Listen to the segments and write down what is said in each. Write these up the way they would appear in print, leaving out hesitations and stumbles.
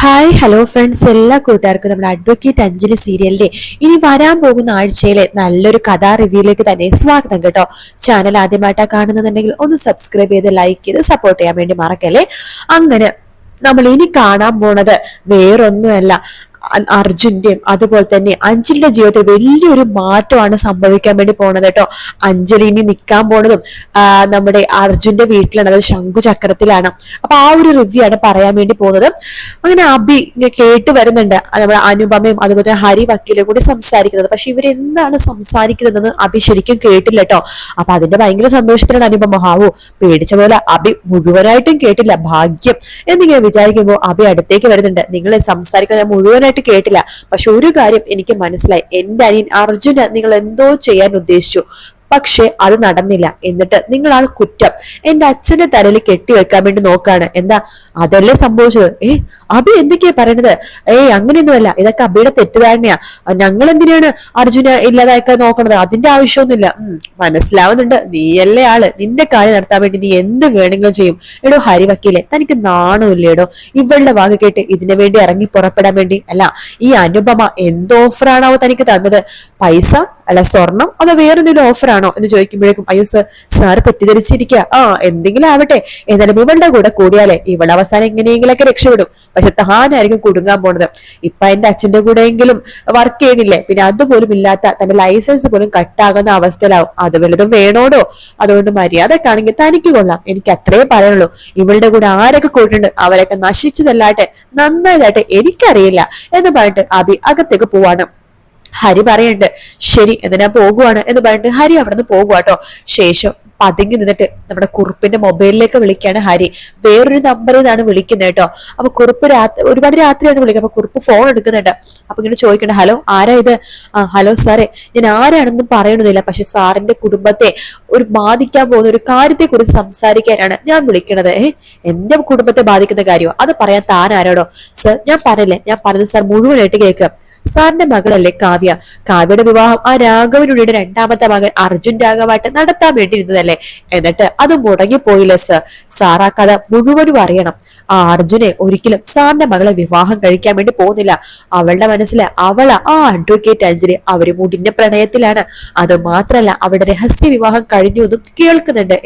Hi hello friends, എല്ലാ കൂട്ടുകാർക്കും നമ്മുടെ അഡ്വക്കേറ്റ് അഞ്ജലി സീരിയലിന്റെ ഇനി വരാൻ പോകുന്ന ആഴ്ചയിലെ നല്ലൊരു കഥാ റിവ്യൂയിലേക്ക് തന്നെ സ്വാഗതം കേട്ടോ. ചാനൽ ആദ്യമായിട്ടാണ് കാണുന്നുണ്ടെങ്കിൽ ഒന്ന് സബ്സ്ക്രൈബ് ചെയ്ത് ലൈക്ക് ചെയ്ത് സപ്പോർട്ട് ചെയ്യാൻ വേണ്ടി മറക്കല്ലേ. അങ്ങനെ നമ്മൾ ഇനി കാണാൻ പോണത് വേറൊന്നുമല്ല, അർജുന്റെയും അതുപോലെ തന്നെ അഞ്ജലിയുടെ ജീവിതത്തിൽ വലിയൊരു മാറ്റമാണ് സംഭവിക്കാൻ വേണ്ടി പോണത് കേട്ടോ. അഞ്ജലി ഇനി നിൽക്കാൻ പോണതും നമ്മുടെ അർജുന്റെ വീട്ടിലാണ്, അതായത് ശംഖുചക്രത്തിലാണ്. അപ്പൊ ആ ഒരു റിവ്യൂ ആണ് പറയാൻ വേണ്ടി പോകുന്നത്. അങ്ങനെ അബി കേട്ട് വരുന്നുണ്ട് നമ്മുടെ അനുപമയും അതുപോലെ തന്നെ ഹരി വക്കീലും കൂടി സംസാരിക്കുന്നത്. പക്ഷെ ഇവരെന്താണ് സംസാരിക്കുന്നതെന്ന് അബി ശരിക്കും കേട്ടില്ല കേട്ടോ. അപ്പൊ അതിന്റെ ഭയങ്കര സന്തോഷത്തിലാണ് അനുപമ. ഹാവോ, പേടിച്ച പോലെ അബി മുഴുവനായിട്ടും കേട്ടില്ല, ഭാഗ്യം എന്നിങ്ങനെ വിചാരിക്കുമ്പോൾ അബി അടുത്തേക്ക് വരുന്നുണ്ട്. നിങ്ങളെ സംസാരിക്കുന്നത് മുഴുവനായിട്ട് കേട്ടില്ല, പക്ഷെ ഒരു കാര്യം എനിക്ക് മനസ്സിലായി. എന്റെ അനിയൻ അർജുന നിങ്ങൾ എന്തോ ചെയ്യാൻ ഉദ്ദേശിച്ചു, പക്ഷെ അത് നടന്നില്ല. എന്നിട്ട് നിങ്ങൾ ആ കുറ്റം എന്റെ അച്ഛന്റെ തലയിൽ കെട്ടിവെക്കാൻ വേണ്ടി നോക്കാണ്. എന്താ അതല്ലേ സംഭവിച്ചത്? അബി എന്തൊക്കെയാ പറയണത്? അങ്ങനെയൊന്നുമല്ല, ഇതൊക്കെ അബിയുടെ തെറ്റിദ്ധാരണയാ. ഞങ്ങൾ എന്തിനാണ് അർജുന ഇല്ലാതാക്കാൻ നോക്കണത്? അതിന്റെ ആവശ്യമൊന്നുമില്ല. മനസ്സിലാവുന്നുണ്ട്, നീയല്ലേ ആള്, നിന്റെ കാര്യം നടത്താൻ വേണ്ടി നീ എന്ത് വേണമെങ്കിലും ചെയ്യും. എടോ ഹരി വക്കീലെ, തനിക്ക് നാണമില്ലേടോ ഇവളുടെ വാക്ക് കേട്ട് ഇതിനു വേണ്ടി ഇറങ്ങി പുറപ്പെടാൻ വേണ്ടി? അല്ല, ഈ അനുപമ എന്ത് ഓഫറാണോ തനിക്ക് തന്നത്? പൈസ അല്ല സ്വർണം, അതോ വേറെന്തെങ്കിലും ഓഫറാണോ എന്ന് ചോദിക്കുമ്പോഴേക്കും അയ്യോ സാർ തെറ്റിദ്ധരിച്ചിരിക്കുക. എന്തെങ്കിലും ആവട്ടെ, എന്നാലും ഇവളുടെ കൂടെ കൂടിയാലേ ഇവളുടെ അവസാനം എങ്ങനെയെങ്കിലൊക്കെ രക്ഷപ്പെടും. പക്ഷെ താനായിരിക്കും കുടുങ്ങാൻ പോണത്. ഇപ്പൊ എന്റെ അച്ഛന്റെ കൂടെയെങ്കിലും വർക്ക് ചെയ്യണില്ലേ, പിന്നെ അതുപോലും ഇല്ലാത്ത തന്റെ ലൈസൻസ് പോലും കട്ടാകുന്ന അവസ്ഥയിലാവും. അത് വലുതും വേണോടോ? അതുകൊണ്ട് മര്യാദക്കാണെങ്കിൽ തനിക്ക് കൊള്ളാം, എനിക്ക് അത്രേ പറയാനുള്ളൂ. ഇവളുടെ കൂടെ ആരൊക്കെ കൂട്ടുണ്ട് അവരൊക്കെ നശിച്ചതല്ലാട്ടെ നന്നായതാട്ടെ എനിക്കറിയില്ല എന്ന് പറഞ്ഞിട്ട് അബി അകത്തേക്ക് പോവാണ്. ഹരി പറയുന്നുണ്ട് ശരി എന്തിനാ പോകുവാണ് എന്ന് പറഞ്ഞിട്ട് ഹരി അവിടെ നിന്ന് പോകുവാട്ടോ. ശേഷം പതുങ്ങി നിന്നിട്ട് നമ്മുടെ കുറുപ്പിന്റെ മൊബൈലിലേക്ക് വിളിക്കാണ് ഹരി. വേറൊരു നമ്പറിൽ നിന്നാണ് വിളിക്കുന്നത് കേട്ടോ. അപ്പൊ കുറുപ്പ് ഒരുപാട് രാത്രിയാണ് വിളിക്കുന്നത്. അപ്പൊ കുറുപ്പ് ഫോൺ എടുക്കുന്നുണ്ട്. അപ്പൊ ഇങ്ങനെ ചോദിക്കണ്ട, ഹലോ ആരാ ഇത്? ഹലോ സാറേ, ഞാൻ ആരാണെന്നും പറയണമെന്നില്ല, പക്ഷെ സാറിന്റെ കുടുംബത്തെ ഒരു ബാധിക്കാൻ പോകുന്ന ഒരു കാര്യത്തെ കുറിച്ച് സംസാരിക്കാനാണ് ഞാൻ വിളിക്കണത്. എന്റെ കുടുംബത്തെ ബാധിക്കുന്ന കാര്യമോ? അത് പറയാൻ താൻ ആരാടോ? സർ ഞാൻ പറയില്ലേ, ഞാൻ പറഞ്ഞത് സാർ മുഴുവനായിട്ട് കേൾക്കാം. സാറിന്റെ മകളല്ലേ കാവ്യ? കാവ്യയുടെ വിവാഹം ആ രാഘവനുടെ രണ്ടാമത്തെ മകൻ അർജുൻ രാഘവായിട്ട് നടത്താൻ വേണ്ടി ഇരുന്നതല്ലേ? എന്നിട്ട് അത് മുടങ്ങിപ്പോയില്ലേ സർ? സാർ ആ കഥ മുഴുവനും അറിയണം. ആ അർജുനെ ഒരിക്കലും സാറിന്റെ മകളെ വിവാഹം കഴിക്കാൻ വേണ്ടി പോകുന്നില്ല. അവളുടെ മനസ്സില് അവളാ ആ അഡ്വക്കേറ്റ് അഞ്ജലി. അവര് മുടിന്റെ പ്രണയത്തിലാണ്. അത് മാത്രല്ല അവരുടെ രഹസ്യ വിവാഹം കഴിഞ്ഞു എന്നും കേൾക്കുന്നുണ്ട്.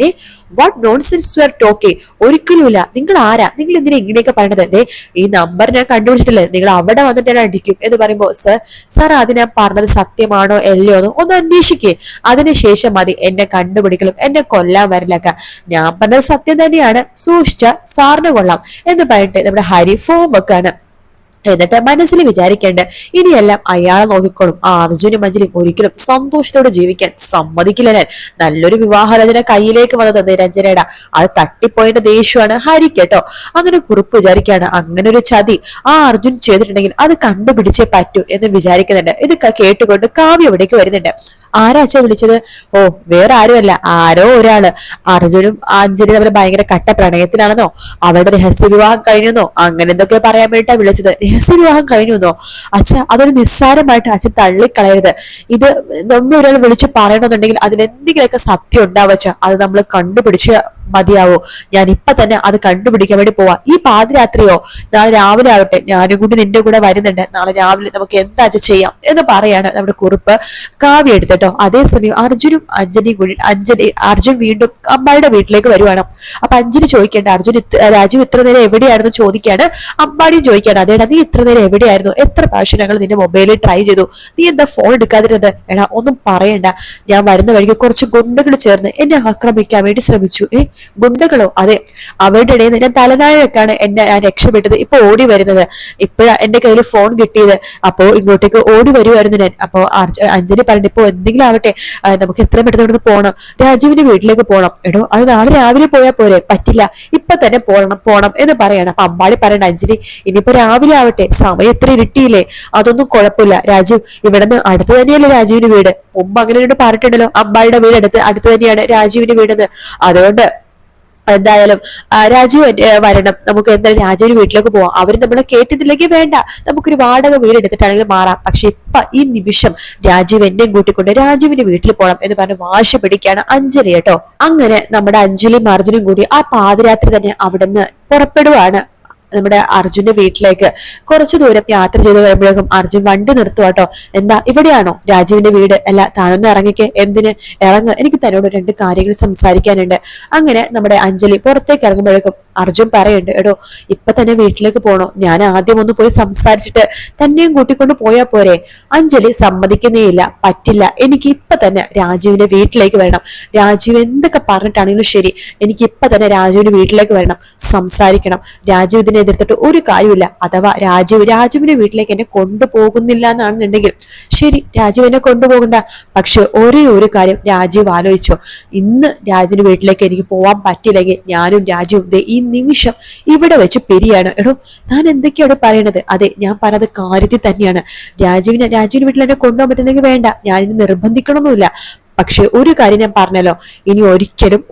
What nonsense you are talking? ഒരിക്കലുമില്ല. നിങ്ങൾ ആരാ? നിങ്ങൾ എന്തിനാ ഇങ്ങനെയൊക്കെ പറയണത്? ഈ നമ്പർ ഞാൻ കണ്ടുപിടിച്ചിട്ടില്ലേ, നിങ്ങൾ അവിടെ വന്നിട്ട് ഞാൻ അടിക്കും എന്ന് പറയുമ്പോ സാർ അത് ഞാൻ പറഞ്ഞത് സത്യമാണോ അല്ലയോ എന്ന് ഒന്ന് അന്വേഷിക്കേ, അതിനുശേഷം മതി എന്നെ കണ്ടുപിടിക്കലും എന്നെ കൊല്ലാൻ വരില്ലക്ക. ഞാൻ പറഞ്ഞത് സത്യം തന്നെയാണ്, സൂക്ഷിച്ച സാറിന് കൊള്ളാം എന്ന് പറഞ്ഞിട്ട് നമ്മുടെ ഹരി ഫോം വെക്കാണ്. എന്നിട്ട് മനസ്സിൽ വിചാരിക്കേണ്ട ഇനിയെല്ലാം അയാളെ നോക്കിക്കോളും. ആ അർജുനും അഞ്ജലിയും ഒരിക്കലും സന്തോഷത്തോടെ ജീവിക്കാൻ സമ്മതിക്കില്ല ഞാൻ. നല്ലൊരു വിവാഹരചന കയ്യിലേക്ക് വന്നത് നിരഞ്ജനയുടെ, അത് തട്ടിപ്പോയതിന്റെ ദേഷ്യമാണ് ഹരി കേട്ടോ. അങ്ങനെ കുറിപ്പ് വിചാരിക്കുകയാണ്, അങ്ങനെ ഒരു ചതി ആ അർജുൻ ചെയ്തിട്ടുണ്ടെങ്കിൽ അത് കണ്ടുപിടിച്ചേ പറ്റൂ എന്ന് വിചാരിക്കുന്നുണ്ട്. ഇത് കേട്ടുകൊണ്ട് കാവ്യ ഇവിടേക്ക് വരുന്നുണ്ട്. ആരാ അച്ഛൻ വിളിച്ചത്? വേറെ ആരുമല്ല, ആരോ ഒരാള്. അർജുനും അഞ്ജലി തമ്മിൽ ഭയങ്കര കട്ട പ്രണയത്തിലാണെന്നോ, അവരുടെ രഹസ്യ വിവാഹം കഴിഞ്ഞെന്നോ അങ്ങനെ എന്തൊക്കെ പറയാൻ വേണ്ടിട്ടാ വിളിച്ചത്. രഹസ്യ വിവാഹം കഴിഞ്ഞെന്നോ? അച്ഛ അതൊരു നിസ്സാരമായിട്ട് അച്ഛൻ തള്ളിക്കളയരുത്. ഇത് നമ്മൾ ഒരാൾ വിളിച്ച് പറയണമെന്നുണ്ടെങ്കിൽ അതിലെന്തെങ്കിലുമൊക്കെ സത്യം ഉണ്ടാവച്ച അത് നമ്മൾ കണ്ടുപിടിച്ച് മതിയാവോ? ഞാൻ ഇപ്പൊ തന്നെ അത് കണ്ടുപിടിക്കാൻ വേണ്ടി പോവാ. ഈ പാതിരാത്രിയോ നാളെ രാവിലെ ആവട്ടെ, ഞാനും കൂടി നിന്റെ കൂടെ വരുന്നുണ്ട്. നാളെ രാവിലെ നമുക്ക് എന്താ ചെയ്യാം എന്ന് പറയാണ് നമ്മുടെ കുറിപ്പ് കാവ്യ എടുത്തിട്ടോ. അതേസമയം അർജുനും അഞ്ജലിയും കൂടി അർജുൻ വീണ്ടും അമ്മായിയുടെ വീട്ടിലേക്ക് വരുവാണ്. അപ്പൊ അഞ്ജലി ചോദിക്കേണ്ട, രാജു ഇത്ര നേരം എവിടെയായിരുന്നു ചോദിക്കാണ്. അമ്മാടിയും ചോദിക്കാണ്, അതേടാ നീ ഇത്ര നേരം എവിടെയായിരുന്നു? എത്ര പ്രാവശ്യം ഞങ്ങൾ നിന്റെ മൊബൈലിൽ ട്രൈ ചെയ്തു, നീ എന്താ ഫോൺ എടുക്കാതിരുന്നത്? എടാ ഒന്നും പറയണ്ട, ഞാൻ വരുന്ന വഴിക്ക് കുറച്ച് ഗുണ്ടകൾ ചേർന്ന് എന്നെ ആക്രമിക്കാൻ വേണ്ടി ശ്രമിച്ചു. ഗുണ്ടകളോ? അതെ, അവരുടെ ഇടയിൽ നിന്ന് ഞാൻ തലനാഴക്കാണ് ഞാൻ രക്ഷപ്പെട്ടത്. ഇപ്പൊ ഓടി വരുന്നത്, ഇപ്പോഴാ എന്റെ കയ്യിൽ ഫോൺ കിട്ടിയത്. അപ്പോ ഇങ്ങോട്ടേക്ക് ഓടി വരുമായിരുന്നു ഞാൻ. അപ്പോ അഞ്ജലി പറഞ്ഞു, ഇപ്പൊ എന്തെങ്കിലും ആവട്ടെ, നമുക്ക് എത്രയും പെട്ടെന്ന് ഇവിടുന്ന് പോകണം, രാജുവിന്റെ വീട്ടിലേക്ക് പോകണം. എടോ അത് നാളെ രാവിലെ പോയാൽ പോരെ? പറ്റില്ല, ഇപ്പൊ തന്നെ പോണം എന്ന് പറയണം. അപ്പൊ അമ്പാടി പറയണ്ട, അഞ്ജലി ഇനിയിപ്പോ രാവിലെ ആവട്ടെ, സമയം ഇത്ര ഇരുട്ടിയില്ലേ, അതൊന്നും കുഴപ്പമില്ല. രാജു ഇവിടുന്ന് അടുത്ത് തന്നെയല്ലേ രാജുവിന്റെ വീട്? മുമ്പ് അങ്ങനെ പറഞ്ഞിട്ടുണ്ടല്ലോ, അമ്പാടിയുടെ വീട് അടുത്ത് തന്നെയാണ് രാജുവിന്റെ വീടെന്ന്. അതുകൊണ്ട് എന്തായാലും രാജു വരണം, നമുക്ക് എന്തായാലും രാജുവിന് വീട്ടിലേക്ക് പോവാം. അവര് നമ്മളെ കേട്ടിട്ടില്ലെങ്കിൽ വേണ്ട, നമുക്കൊരു വാടക വീട് എടുത്തിട്ടാണെങ്കിലും മാറാം. പക്ഷെ ഇപ്പൊ ഈ നിമിഷം രാജീവ് എന്നെയും കൂട്ടിക്കൊണ്ട് രാജുവിന്റെ വീട്ടിൽ പോകണം എന്ന് പറഞ്ഞ് വാശി പിടിക്കാണ് അഞ്ജലി കേട്ടോ. അങ്ങനെ നമ്മുടെ അഞ്ജലിയും അർജുനും കൂടി ആ പാതിരാത്രി തന്നെ അവിടുന്ന് പുറപ്പെടുവാണ്. നമ്മുടെ അർജുന്റെ വീട്ടിലേക്ക് കുറച്ചു ദൂരം യാത്ര ചെയ്ത് കഴിയുമ്പോഴേക്കും അർജുൻ വണ്ടി നിർത്തുവാട്ടോ. എന്താ ഇവിടെയാണോ രാജീവിന്റെ വീട്? അല്ല, താനൊന്ന് ഇറങ്ങിക്ക്. എന്തിന്? ഇറങ്ങ്, എനിക്ക് തന്നോട് 2 കാര്യങ്ങൾ സംസാരിക്കാനുണ്ട്. അങ്ങനെ നമ്മുടെ അഞ്ജലി പുറത്തേക്ക് ഇറങ്ങുമ്പോഴേക്കും അർജുൻ പറയുന്നുണ്ട്, എടോ ഇപ്പൊ തന്നെ വീട്ടിലേക്ക് പോണോ? ഞാൻ ആദ്യം ഒന്ന് പോയി സംസാരിച്ചിട്ട് തന്നെയും കൂട്ടിക്കൊണ്ട് പോയാ പോരെ? അഞ്ജലി സമ്മതിക്കുന്നേയില്ല. പറ്റില്ല, എനിക്ക് ഇപ്പൊ തന്നെ രാജീവിന്റെ വീട്ടിലേക്ക് വരണം. രാജീവ് എന്തൊക്കെ പറഞ്ഞിട്ടാണെങ്കിലും ശരി, എനിക്ക് ഇപ്പൊ തന്നെ രാജീവിന്റെ വീട്ടിലേക്ക് വരണം, സംസാരിക്കണം. രാജീവ് ഇതിനെ എതിർത്തിട്ട് ഒരു കാര്യമില്ല. അഥവാ രാജീവിന്റെ വീട്ടിലേക്ക് എന്നെ കൊണ്ടുപോകുന്നില്ല എന്നാണെന്നുണ്ടെങ്കിൽ ശരി, രാജീവ് എന്നെ കൊണ്ടുപോകണ്ട. പക്ഷെ ഒരേ ഒരു കാര്യം രാജീവ് ആലോചിച്ചോ, ഇന്ന് രാജീവിന്റെ വീട്ടിലേക്ക് എനിക്ക് പോവാൻ പറ്റില്ലെങ്കിൽ ഞാനും രാജീവും ഈ നിമിഷം ഇവിടെ വെച്ച് പിരിയാണ്. എടോ താൻ എന്തൊക്കെയാണ് പറയണത്? അതെ, ഞാൻ പറഞ്ഞത് കാര്യത്തിൽ തന്നെയാണ്. രാജീവിന്റെ വീട്ടിൽ എന്നെ കൊണ്ടുപോകാൻ പറ്റുന്നെങ്കിൽ വേണ്ട, ഞാനിനി നിർബന്ധിക്കണമൊന്നുമില്ല. പക്ഷെ ഒരു കാര്യം ഞാൻ പറഞ്ഞല്ലോ, ഇനി ഒരിക്കലും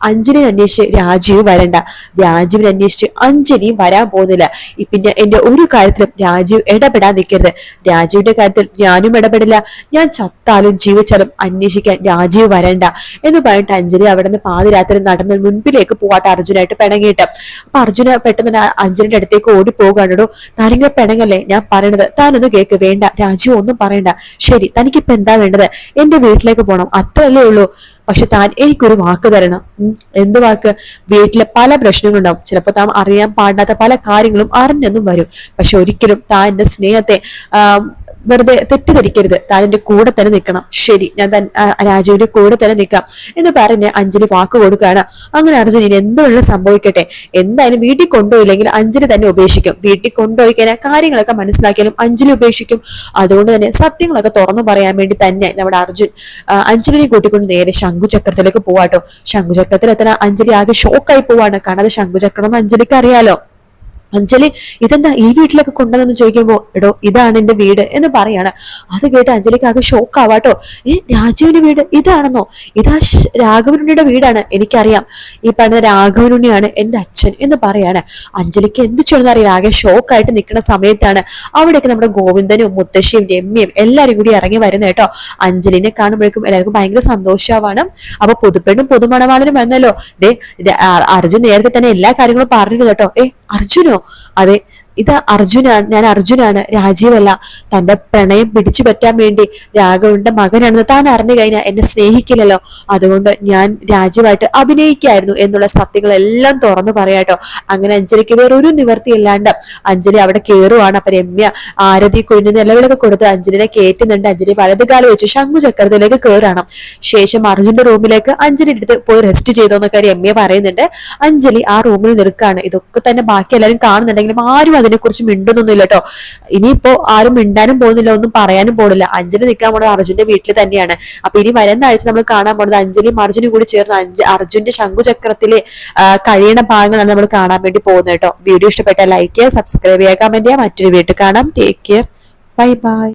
അഞ്ജലിനെ അന്വേഷിച്ച് രാജീവ് വരണ്ട. രാജീവിനെ അന്വേഷിച്ച് അഞ്ജലി വരാൻ പോകുന്നില്ല. പിന്നെ എന്റെ ഒരു കാര്യത്തിലും രാജീവ് ഇടപെടാൻ നിൽക്കരുത്. രാജീവിന്റെ കാര്യത്തിൽ ഞാനും ഇടപെടില്ല. ഞാൻ ചത്താലും ജീവിച്ചാലും അന്വേഷിക്കാൻ രാജീവ് വരണ്ട എന്ന് പറഞ്ഞിട്ട് അഞ്ജലി അവിടെ നിന്ന് പാതിരാത്രി നടന്ന് മുൻപിലേക്ക് പോവാട്ട് അർജുനായിട്ട് പിണങ്ങിയിട്ട്. അപ്പൊ അർജുന പെട്ടെന്ന് അഞ്ജലിന്റെ അടുത്തേക്ക് ഓടി പോകാണോ. താനിങ്ങനെ പിണങ്ങല്ലേ, ഞാൻ പറയണത് താനൊന്ന് കേക്ക്. വേണ്ട, രാജീവ് ഒന്നും പറയണ്ട. ശരി, തനിക്കിപ്പോ എന്താ വേണ്ടത്? എന്റെ വീട്ടിലേക്ക് പോണം, അത്രയല്ലേ ഉള്ളൂ. പക്ഷെ താൻ എനിക്കൊരു വാക്ക് തരണം. എന്ത് വാക്ക്? വീട്ടിലെ പല പ്രശ്നങ്ങളുണ്ടാവും, ചിലപ്പോൾ താൻ അറിയാൻ പാടാത്ത പല കാര്യങ്ങളും അറിഞ്ഞെന്നും വരും. പക്ഷെ ഒരിക്കലും താൻ എന്റെ സ്നേഹത്തെ വെറുതെ തെറ്റിദ്ധരിക്കരുത്. താൻ എന്റെ കൂടെ തന്നെ നിൽക്കണം. ശരി, ഞാൻ രാജുവിന്റെ കൂടെ തന്നെ നിൽക്കാം എന്ന് പറഞ്ഞ് അഞ്ജലി വാക്ക് കൊടുക്കുകയാണ്. അങ്ങനെ അർജുൻ ഇനി എന്തുള്ള സംഭവിക്കട്ടെ, എന്തായാലും വീട്ടിൽ കൊണ്ടുപോയില്ലെങ്കിൽ അഞ്ജലി തന്നെ ഉപേക്ഷിക്കും. വീട്ടിൽ കൊണ്ടുപോയി കഴിഞ്ഞാൽ കാര്യങ്ങളൊക്കെ മനസ്സിലാക്കിയാലും അഞ്ജലി ഉപേക്ഷിക്കും. അതുകൊണ്ട് തന്നെ സത്യങ്ങളൊക്കെ തുറന്നു പറയാൻ വേണ്ടി തന്നെ നമ്മുടെ അർജുൻ അഞ്ജലിനെ കൂട്ടിക്കൊണ്ട് നേരെ ശംഖുചക്രത്തിലേക്ക് പോവാട്ടോ. ശംഖുചക്രത്തിൽ എത്ര അഞ്ജലി ആകെ ഷോക്കായി പോവാണ്. കാരണം അത് ശംഖുചക്രം അഞ്ജലിക്ക് അറിയാലോ. അഞ്ജലി ഇതെന്താ ഈ വീട്ടിലൊക്കെ കൊണ്ടുവന്നെന്ന് ചോദിക്കുമ്പോ, എടോ ഇതാണ് എന്റെ വീട് എന്ന് പറയാണ്. അത് കേട്ട് അഞ്ജലിക്ക് ആകെ ഷോക്ക് ആവാട്ടോ. രാജീവിന്റെ വീട് ഇതാണെന്നോ? ഇതാ രാഘവനുണ്ണിയുടെ വീടാണ്, എനിക്കറിയാം. ഈ പറഞ്ഞ രാഘവനുണ്ണിയാണ് എന്റെ അച്ഛൻ എന്ന് പറയാണ്. അഞ്ജലിക്ക് എന്ത് ചെയ്യണമെന്ന് അറിയാം. ആകെ ഷോക്കായിട്ട് നിൽക്കുന്ന സമയത്താണ് അവിടേക്ക് നമ്മുടെ ഗോവിന്ദനും മുത്തശ്ശിയും രമ്യയും എല്ലാരും കൂടി ഇറങ്ങി വരുന്നത് കേട്ടോ. അഞ്ജലിനെ കാണുമ്പോഴേക്കും എല്ലാവർക്കും ഭയങ്കര സന്തോഷമാണ്. അപ്പൊ പുതുപ്പെണ്ണും പുതുമണവാളനും വന്നല്ലോ. അർജുൻ നേരത്തെ തന്നെ എല്ലാ കാര്യങ്ങളും പറഞ്ഞിരുന്നു കേട്ടോ. അർജുനോ? അതെ, ഇത് അർജുനാണ്, ഞാൻ അർജുനാണ്, രാജീവല്ല. തന്റെ പ്രണയം പിടിച്ചു പറ്റാൻ വേണ്ടി രാഘവന്റെ മകനാണെന്ന് താൻ അറിഞ്ഞു കഴിഞ്ഞാൽ എന്നെ സ്നേഹിക്കില്ലല്ലോ. അതുകൊണ്ട് ഞാൻ രാജീവായിട്ട് അഭിനയിക്കായിരുന്നു എന്നുള്ള സത്യങ്ങളെല്ലാം തുറന്നു പറയാട്ടോ. അങ്ങനെ അഞ്ജലിക്ക് വേറൊരു നിവർത്തിയില്ലാണ്ട് അഞ്ജലി അവിടെ കയറുവാണ്. അപ്പൊ രമ്യ ആരതി കുഴിഞ്ഞ് നിലവിളൊക്കെ കൊടുത്ത് അഞ്ജലിനെ കയറ്റുന്നുണ്ട്. അഞ്ജലി വലതുകാലം വെച്ച് ശംഖുചക്രത്തിലേക്ക് കയറാണ്. ശേഷം അർജുന്റെ റൂമിലേക്ക് അഞ്ജലി എടുത്ത് പോയി റെസ്റ്റ് ചെയ്തോന്നൊക്കെ രമ്യ പറയുന്നുണ്ട്. അഞ്ജലി ആ റൂമിൽ നിൽക്കാണ്. ഇതൊക്കെ തന്നെ ബാക്കി എല്ലാവരും കാണുന്നുണ്ടെങ്കിലും ആരും അതിനെ കുറിച്ച് മിണ്ടുന്നൊന്നുമില്ല കേട്ടോ. ഇനിയിപ്പോ ആരും മിണ്ടാനും പോകുന്നില്ല, ഒന്നും പറയാനും പോണില്ല. അഞ്ജലി നിൽക്കാൻ പോണത് അർജുന്റെ വീട്ടിൽ തന്നെയാണ്. അപ്പൊ ഇനി വരുന്ന ആഴ്ച നമ്മൾ കാണാൻ പോണത് അഞ്ജലിയും അർജുനും കൂടി ചേർന്ന് അർജുന്റെ ശംഖുചക്രത്തിലെ കഴിയണ ഭാഗങ്ങളാണ് നമ്മൾ കാണാൻ വേണ്ടി പോകുന്നത് കേട്ടോ. വീഡിയോ ഇഷ്ടപ്പെട്ടാൽ ലൈക്ക് ചെയ്യുക, സബ്സ്ക്രൈബ് ചെയ്യുക, കമന്റ് ചെയ്യുക. മറ്റൊരു വീട്ടിൽ കാണാം. Take care, bye bye.